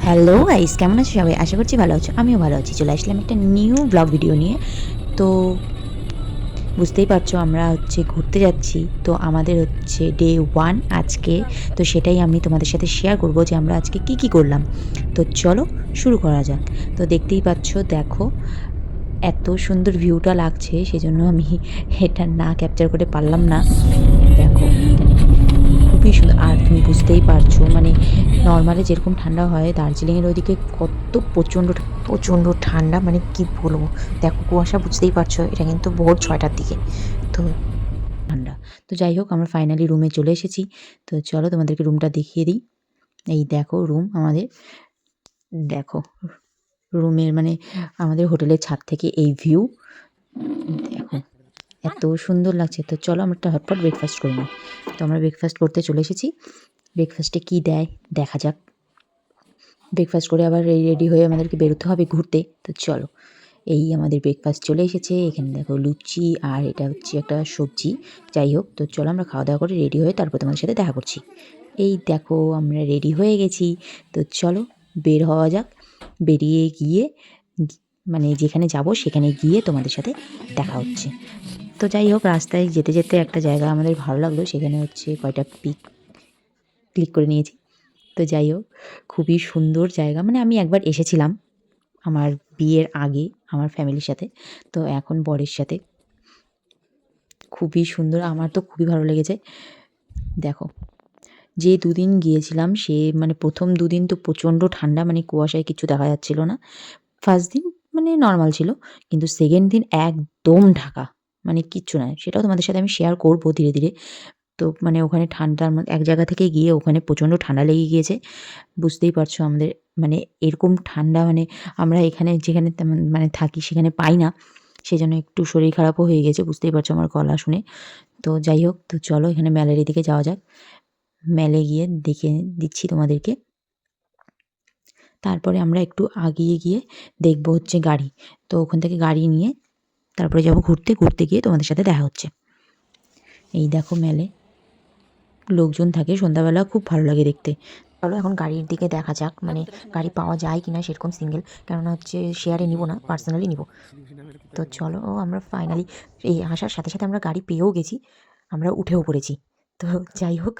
Hello guys, কেমন আছো সবাই? আশা করছি ভালো আছো। আমিও ভালো আছি। চলে আসলাম একটা নিউ ব্লগ ভিডিও নিয়ে। তো বুঝতেই পারছো আমরা ঘুরতে যাচ্ছি। তো আমাদের ডে 1 আজকে। তো সেটাই আমি তোমাদের সাথে শেয়ার করব যে আমরা আজকে কি করলাম। তো চলো শুরু করা যাক। তো দেখতেই পাচ্ছ, দেখো এত সুন্দর ভিউটা লাগছে, সেজন্য আমি এটা না ক্যাপচার করে পারলাম না। দেখো এখানে খুবই সুন্দর। আর তুমি বুঝতেই পারছো মানে নরমালি যেরকম ঠান্ডা হয়, দার্জিলিংয়ের ওইদিকে কত প্রচণ্ড ঠান্ডা, মানে কি বলবো। দেখো কুয়াশা, বুঝতেই পারছো এটা কিন্তু ভোর ৬টার দিকে। তো ঠান্ডা। তো যাই হোক, আমরা ফাইনালি রুমে চলে এসেছি। তো চলো তোমাদেরকে রুমটা দেখিয়ে দিই। এই দেখো রুম আমাদের। দেখো রুমের মানে আমাদের হোটেলের ছাদ থেকে এই ভিউ। দেখো এত সুন্দর লাগছে। তো চলো আমরা একটা হটপট ব্রেকফাস্ট করে নিই। তো আমরা ব্রেকফাস্ট করতে চলে এসেছি। ব্রেকফাস্টে কী দেয় দেখা যাক। ব্রেকফাস্ট করে আবার রেডি হয়ে আমাদেরকে বেরোতে হবে ঘুরতে। তো চলো, এই আমাদের ব্রেকফাস্ট চলে এসেছে। এখানে দেখো লুচি, আর এটা হচ্ছে একটা সবজি। যাই হোক, তো চলো আমরা খাওয়া দাওয়া করে রেডি হয়ে তারপর তোমাদের সাথে দেখা করছি। এই দেখো আমরা রেডি হয়ে গেছি। তো চলো বের হওয়া যাক। বেরিয়ে গিয়ে মানে যেখানে যাব সেখানে গিয়ে তোমাদের সাথে দেখা হচ্ছে। তো যাই হোক, রাস্তায় যেতে যেতে একটা জায়গা আমাদের ভালো লাগলো, সেখানে কয়টা পিক ক্লিক করে নিয়েছি। তো যাই হোক, খুবই সুন্দর জায়গা। মানে আমি একবার এসেছিলাম আমার বিয়ের আগে আমার ফ্যামিলির সাথে। তো এখন বরের সাথে। খুবই সুন্দর, আমার তো খুবই ভালো লেগেছে। দেখো যে দুদিন গিয়েছিলাম সে মানে প্রথম দুদিন তো প্রচণ্ড ঠান্ডা, মানে কুয়াশায় কিছু দেখা যাচ্ছিল না। ফার্স্ট দিন মানে নর্মাল ছিল, কিন্তু সেকেন্ড দিন একদম ঢাকা, মানে কিচ্ছু নাই। সেটাও তোমাদের সাথে আমি শেয়ার করব ধীরে ধীরে। তো মানে ওখানে ঠান্ডার এক জায়গা থেকে গিয়ে ওখানে প্রচণ্ড ঠান্ডা লেগে গিয়েছে। বুঝতেই পারছো আমাদের মানে এরকম ঠান্ডা মানে আমরা এখানে যেখানে তেমন মানে থাকি সেখানে পাই না। সেজন্য একটু শরীর খারাপও হয়ে গেছে, বুঝতেই পারছো আমার গলা শুনে। তো যাই হোক, তো চলো এখানে ম্যালের দিকে যাওয়া যাক। ম্যালে গিয়ে দেখে দিচ্ছি তোমাদেরকে। তারপরে আমরা একটু আগিয়ে গিয়ে দেখব গাড়ি। তো ওখান থেকে গাড়ি নিয়ে তারপরে যাব ঘুরতে। ঘুরতে গিয়ে তোমাদের সাথে দেখা হচ্ছে। এই দেখো মেলে লোকজন থাকে সন্ধ্যাবেলা, খুব ভালো লাগে দেখতে। চলো এখন গাড়ির দিকে দেখা যাক, মানে গাড়ি পাওয়া যায় কিনা সেরকম সিঙ্গেল, কেননা শেয়ারে নিব না, পার্সোনালি নিব। তো চলো আমরা ফাইনালি এই আসার সাথে সাথে আমরা গাড়ি পেয়েও গেছি, আমরা উঠেও পড়েছি। তো যাই হোক,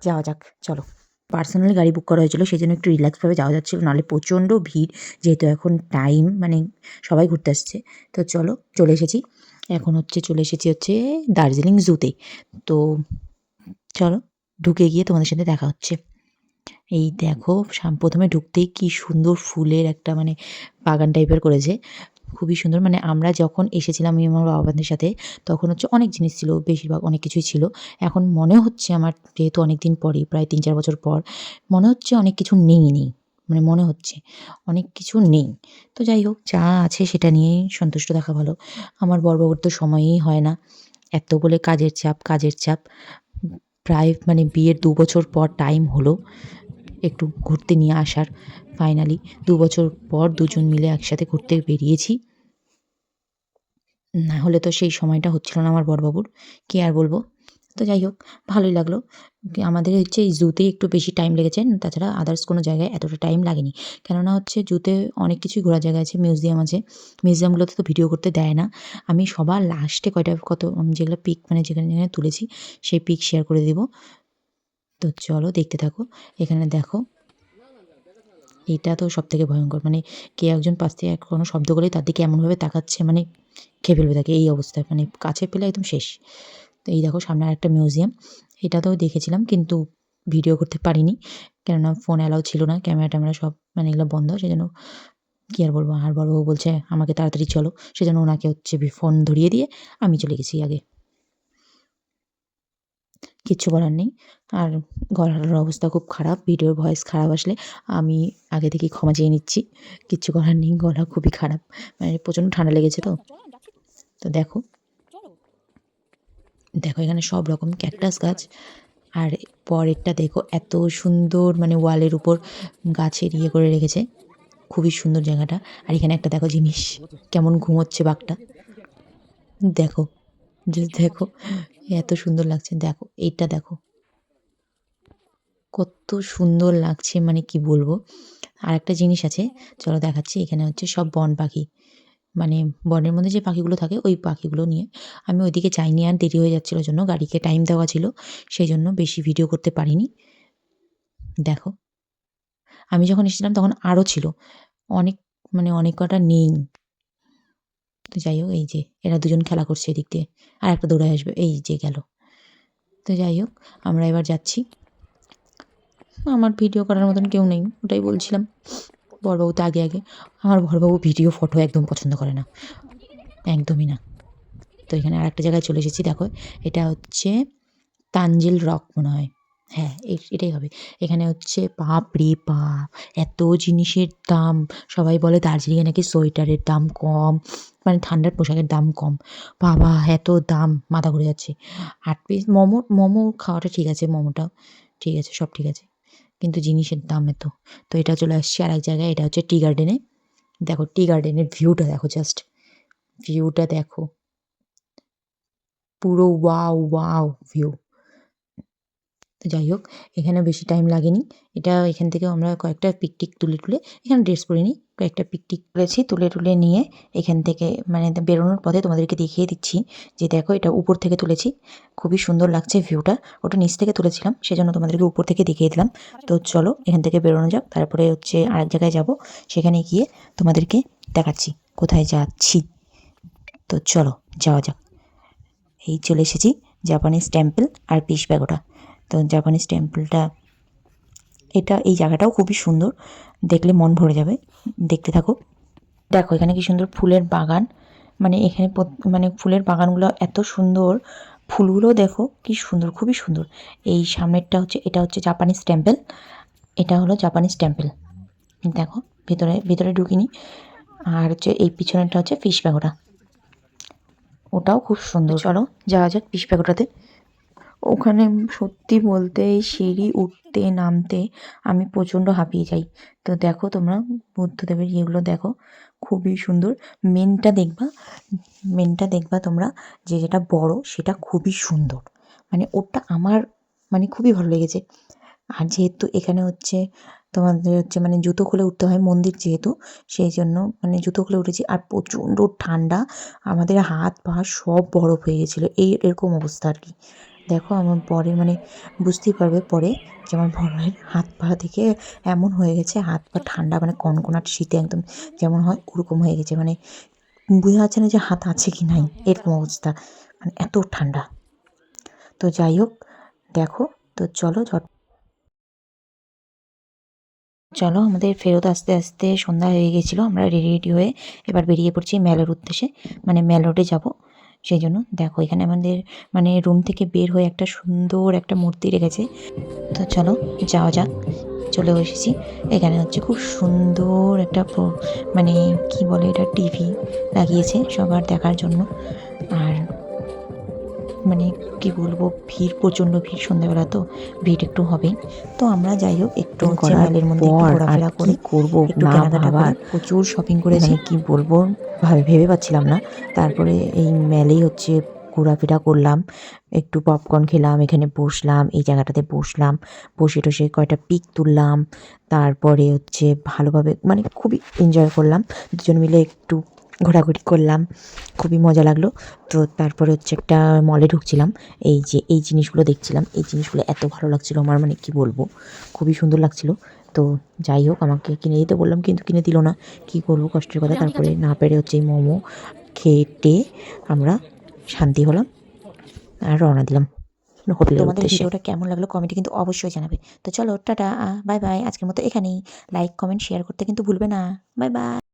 যাওয়া যাক চলো। পার্সোনালি গাড়ি বুক করা হয়েছিল, সেই জন্য একটু রিল্যাক্সভাবে যাওয়া যাচ্ছিল, নাহলে প্রচণ্ড ভিড়। যেহেতু এখন টাইম মানে সবাই ঘুরতে আসছে। তো চলো চলে এসেছি। এখন চলে এসেছি দার্জিলিং জুতে। তো চলো ঢুকে গিয়ে তোমাদের সাথে দেখা হচ্ছে। এই দেখো প্রথমে ঢুকতেই কি সুন্দর ফুলের একটা মানে বাগান টাইপের করেছে। খুবই সুন্দর। মানে আমরা যখন এসেছিলাম আমি আমার বাবা-মাদের সাথে, তখন অনেক জিনিস ছিল, বেশিরভাগ অনেক কিছুই ছিল। এখন মনে হচ্ছে আমার, যেহেতু অনেকদিন পরে প্রায় ৩-৪ বছর পর, মনে হচ্ছে অনেক কিছু নেই। মানে মনে হচ্ছে অনেক কিছু নেই। তো যাই হোক, যা আছে সেটা নিয়েই সন্তুষ্ট থাকা ভালো। আমার বর-বাবুর তো সময়ই হয় না। এত বলে কাজের চাপ। প্রায় মানে বিয়ের ২ বছর পর টাইম হলো একটু ঘুরতে নিয়ে আসার। ফাইনালি ২ বছর পর দুজন মিলে একসাথে ঘুরতে বেরিয়েছি। না হলে তো সেই সময়টা হচ্ছিল না আমার বড়বাবুর। কি আর বলব? তো যাই হোক, ভালোই লাগলো। আমাদের এই জুতে একটু বেশি টাইম লেগেছে। তাছাড়া আদার্স কোনো জায়গায় এতটা টাইম লাগেনি। কেননা জুতে অনেক কিছুই ঘোরার জায়গা আছে, মিউজিয়াম আছে। মিউজিয়ামগুলোতে তো ভিডিও করতে দেয় না। আমি সবার লাস্টে যেগুলো পিক মানে যেখানে তুলেছি সেই পিক শেয়ার করে দিব। তো চলো দেখতে থাকো। এখানে দেখো, এটা তো সবথেকে ভয়ঙ্কর। মানে কেউ একজন পাশ থেকে কোনো শব্দ করলেই তার দিকে এমনভাবে তাকাচ্ছে, মানে খেয়ে ফেলবে তাকে, এই অবস্থায়। মানে কাছে পেলে একদম শেষ। তো এই দেখো সামনে আরেকটা মিউজিয়াম। এটাতেও দেখেছিলাম কিন্তু ভিডিও করতে পারিনি। কেননা ফোন অ্যালাউ ছিল না। ক্যামেরা-ট্যামেরা সব মানে এগুলো বন্ধ। সেজন্য কি আর বলব। আর বড়বাবু বলছে আমাকে তাড়াতাড়ি চলো। সেজন্য ওনাকে ফোন ধরিয়ে দিয়ে আমি চলে গেছি আগে। কিচ্ছু বলার নেই। আর গলার অবস্থা খুব খারাপ। ভিডিওর ভয়েস খারাপ আসলে আমি আগে থেকেই ক্ষমা চেয়ে নিচ্ছি। কিচ্ছু করার নেই। গলা খুবই খারাপ। মানে প্রচণ্ড ঠান্ডা লেগেছে তো। তো দেখো, দেখো এখানে সব রকম ক্যাকটাস গাছ। আর পরেরটা দেখো এত সুন্দর, মানে ওয়ালের উপর গাছের করে রেখেছে। খুবই সুন্দর জায়গাটা। আর এখানে একটা দেখো জিনিস, কেমন ঘুমোচ্ছে বাঘটা। দেখো, জাস্ট দেখো এত সুন্দর লাগছে। দেখো এইটা দেখো কত সুন্দর লাগছে, মানে কি বলবো। আর একটা জিনিস আছে, চলো দেখাচ্ছি। এখানে হচ্ছে সব বন পাখি, মানে বনের মধ্যে যে পাখিগুলো থাকে ওই পাখিগুলো নিয়ে। আমি ওইদিকে যাইনি, আর দেরি হয়ে যাচ্ছিলো জন্য, গাড়িকে টাইম দেওয়া ছিল, সেই জন্য বেশি ভিডিও করতে পারিনি। দেখো, আমি যখন এসেছিলাম তখন আরও ছিল, অনেক, মানে অনেক কটা নেই। তো যাই হোক, এই যে এরা দুজন খেলা করছে এদিক দিয়ে, আর একটা দৌড়ে আসবে, এই যে গেল। তো যাই হোক, আমরা এবার যাচ্ছি। আমার ভিডিও করার মতন কেউ নেই, ওটাই বলছিলাম। বড়বাবু তো আগে আগে, আমার বড়বাবু ভিডিও ফটো একদম পছন্দ করে না, একদমই না। তো এখানে আর একটা জায়গায় চলে এসেছি, দেখো এটা হচ্ছে তানজিল রক মনে হয়, হ্যাঁ এটাই হবে। এখানে হচ্ছে বাপ রে বাপ, এত জিনিসের দাম। সবাই বলে দার্জিলিংয়ে নাকি সোয়েটারের দাম কম, মানে ঠান্ডার পোশাকের দাম কম। বাবা এত দাম, মাথা ঘুরে যাচ্ছে। 8 পিস মোমো, মোমো খাওয়াটা ঠিক আছে, মোমোটাও ঠিক আছে, সব ঠিক আছে, কিন্তু জিনিসের দাম এত। তো এটা চলে আসছে আর এক জায়গায়, এটা হচ্ছে টি গার্ডেনে। দেখো টি গার্ডেনের ভিউটা দেখো, জাস্ট ভিউটা দেখো, পুরো ওয়াও ওয়াও ভিউ। তো যাই হোক, এখানে বেশি টাইম লাগেনি। এটা এখান থেকে আমরা কয়েকটা পিকটিক তুলে এখানে ড্রেস পরে নিই, কয়েকটা পিকটিক তুলেছি, তুলে নিয়ে এখান থেকে মানে বেরোনোর পথে তোমাদেরকে দেখিয়ে দিচ্ছি যে দেখো, এটা উপর থেকে তুলেছি, খুবই সুন্দর লাগছে ভিউটা। ওটা নিচ থেকে তুলেছিলাম, সেজন্য তোমাদেরকে উপর থেকে দেখিয়ে দিলাম। তো চলো এখান থেকে বেরোনো যাক, তারপরে হচ্ছে আরেক জায়গায় যাব, সেখানে গিয়ে তোমাদেরকে দেখাচ্ছি কোথায় যাচ্ছি। তো চলো যাওয়া যাক। এই চলে এসেছি জাপানিজ টেম্পল আর পিস প্যাগোডা। তো জাপানিজ টেম্পলটা, এটা এই জায়গাটাও খুবই সুন্দর, দেখলে মন ভরে যাবে, দেখতে থাকো। দেখো এখানে কি সুন্দর ফুলের বাগান, মানে এখানে মানে ফুলের বাগানগুলো এত সুন্দর, ফুলগুলো দেখো কি সুন্দর, খুবই সুন্দর। এই সামনেরটা হচ্ছে, এটা হচ্ছে জাপানিজ টেম্পল, এটা হলো জাপানিজ টেম্পল। দেখো ভেতরে ভেতরে ঢুকিনি। আর হচ্ছে এই পিছনেরটা হচ্ছে ফিশ প্যাগোডা, ওটাও খুব সুন্দর। চলো যাওয়া যাক ফিশ প্যাগোডাতে। ওখানে সত্যি বলতে এই সিঁড়ি উঠতে নামতে আমি প্রচণ্ড হাঁপিয়ে যাই। তো দেখো তোমরা বুদ্ধদেবের ইয়েগুলো দেখো, খুবই সুন্দর। মেনটা দেখবা তোমরা, যে যেটা বড় সেটা খুবই সুন্দর, মানে ওটা আমার মানে খুবই ভালো লেগেছে। আর যেহেতু এখানে হচ্ছে তোমাদের হচ্ছে মানে জুতো খুলে উঠতে হয়, মন্দির যেহেতু, সেই জন্য মানে জুতো খুলে উঠেছি। আর প্রচণ্ড ঠান্ডা, আমাদের হাত পা সব বরফ হয়ে গেছিলো, এরকম অবস্থা আর কি। দেখো আমার বরের মানে বুঝতেই পারবে পরে যে আমার বরের হাত পা থেকে এমন হয়ে গেছে, হাত পা ঠান্ডা, মানে কনকনাট শীতে একদম যেমন হয় ওরকম হয়ে গেছে, মানে বোঝা যাচ্ছে না যে হাত আছে কি নাই, এরকম অবস্থা, মানে এত ঠান্ডা। তো যাই হোক দেখো, তো চলো আমাদের ফেরত আসতে আসতে সন্ধ্যা হয়ে গেছিলো, আমরা রেডি হয়ে এবার বেরিয়ে পড়ছি মেলোর উদ্দেশ্যে, মানে মেল রোডে যাবো। সেই জন্য দেখো এখানে আমাদের মানে রুম থেকে বের হয়ে একটা সুন্দর একটা মূর্তি রেখেছে। তো চলো যাওয়া যাক, চলেও এসেছি। এখানে হচ্ছে খুব সুন্দর একটা মানে কি বলে এটা, টিভি লাগিয়েছে সবার দেখার জন্য। আর মানে কি বলবো, ভিড়, প্রচণ্ড ভিড়, সন্ধ্যাবেলা তো ভিড় একটু হবেই। তো আমরা যাই হোক একটু হচ্ছে মেলের মধ্যে একটু ঘোরাফেরা করে করবো, একটু কেনাকাটা করে প্রচুর শপিং করেছি, কি বলবো ভেবে পাচ্ছিলাম না। তারপরে এই মেলেই হচ্ছে ঘোরাফেরা করলাম, একটু পপকর্ন খেলাম, এখানে বসলাম, এই জায়গাটাতে বসলাম, বসে টসে কয়টা পিক তুললাম। তারপরে হচ্ছে ভালোভাবে মানে খুবই এনজয় করলাম, দুজন মিলে একটু ঘোরাঘুরি করলাম, খুবই মজা লাগলো। তো তারপরে হচ্ছে একটা মলে ঢুকছিলাম, এই যে এই জিনিসগুলো দেখছিলাম, এই জিনিসগুলো এত ভালো লাগছিলো আমার, মানে কি বলবো, খুবই সুন্দর লাগছিলো। তো যাই হোক আমাকে কিনে দিতে বললাম, কিন্তু কিনে দিল না, কি করবো, কষ্টের কথা। তারপরে না পেরে হচ্ছে এই মোমো খেয়ে আমরা শান্তি হলাম আর রওনা দিলাম হোটেলের উদ্দেশ্যে। তোমাদের ভিডিওটা কেমন লাগলো কমেন্টে কিন্তু অবশ্যই জানাবে। তো চলো টাটা, বাই বাই, আজকের মতো এখানেই। লাইক কমেন্ট শেয়ার করতে কিন্তু ভুলবে না। Bye bye.